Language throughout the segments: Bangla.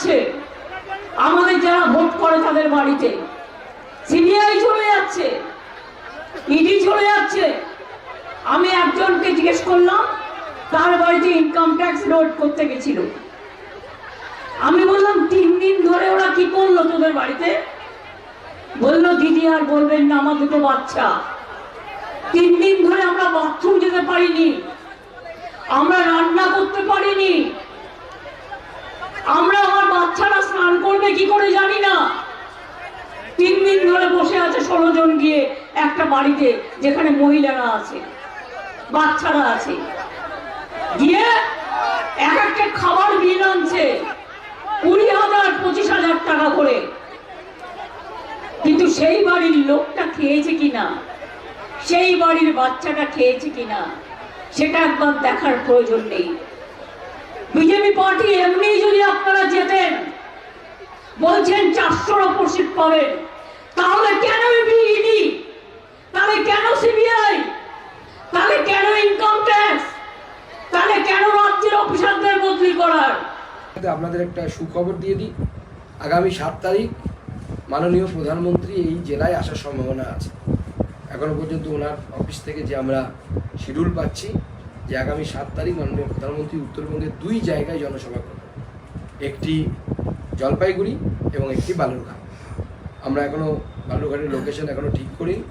যাচ্ছে আমাদের যারা ভোট করে তাদের বাড়িতে, সিবিআই চলে যাচ্ছে, ইডি চলে যাচ্ছে। আমি একজনকে জিজ্ঞেস করলাম, তার বাড়িতে ইনকাম ট্যাক্স লোড করতে গেছিল। আমি বললাম 3 দিন ধরে ওরা কি করলো তোদের বাড়িতে? বললো দিদি আর বলবেন না, আমার দুটো বাচ্চা, 3 দিন ধরে আমরা বাথরুম যেতে পারিনি, আমরা রান্না করতে পারিনি, আমরা আমার বাচ্চারা স্নান করবে কি করে জানি না। 3 দিন ধরে বসে আছে 16 জন গিয়ে একটা বাড়িতে যেখানে মহিলারা আছে, বাচ্চারা আছে, গিয়ে এক একটা খাবার বিল আনছে 20,000 25,000 টাকা করে। কিন্তু সেই বাড়ির লোকটা খেয়েছে কিনা, সেই বাড়ির বাচ্চাটা খেয়েছে কিনা, সেটা একবার দেখার প্রয়োজন নেই। বিজেপি পার্টি এমনি যদি আপনারা যেতেন, বলছেন 400-র উপর সিট পাবেন, তাহলে কেন ইডি, তাহলে কেন সিবিআই, তাহলে কেন ইনকাম ট্যাক্স, তাহলে কেন রাজ্যের অফিসারদের বদলি করার? আপনাদের একটা সুখবর দিয়ে দিই, আগামী 7 তারিখ মাননীয় প্রধানমন্ত্রী এই জেলায় আসার সম্ভাবনা আছে। এখনো পর্যন্ত ওনার অফিস থেকে যে আমরা শিডিউল পাচ্ছি যে আগামী 7 তারিখ মাননীয় প্রধানমন্ত্রী উত্তরবঙ্গের 2 জায়গায় জনসভা করবেন, একটি জলপাইগুড়ি এবং একটি বালুরঘাট। আমরা এখনো বালুরঘাটের লোকেশন এখনো ঠিক করিনি,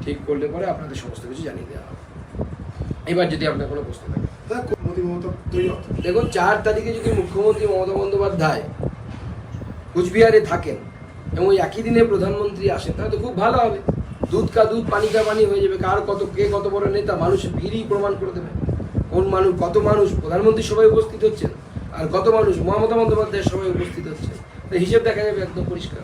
ঠিক করলে পরে আপনাদের সমস্ত কিছু জানিয়ে দেওয়া হবে। এবার যদি আপনার কোনো প্রশ্ন থাকে, দেখুন 4 তারিখে যদি মুখ্যমন্ত্রী মমতা বন্দ্যোপাধ্যায় কুচবিহারে থাকেন এবং ওই একই দিনে প্রধানমন্ত্রী আসেন, তাহলে তো খুব ভালো হবে। দুধ কা দুধ পানি কা পানি হয়ে যাবে। কে কত বড় নেতা, মানুষের ভিড়ই প্রমাণ করে দেবে কোন মানুষ, কত মানুষ প্রধানমন্ত্রী সবাই উপস্থিত হচ্ছেন আর কত মানুষ মমতা বন্দ্যোপাধ্যায়ের সবাই উপস্থিত হচ্ছে, হিসেব দেখা যাবে একদম পরিষ্কার।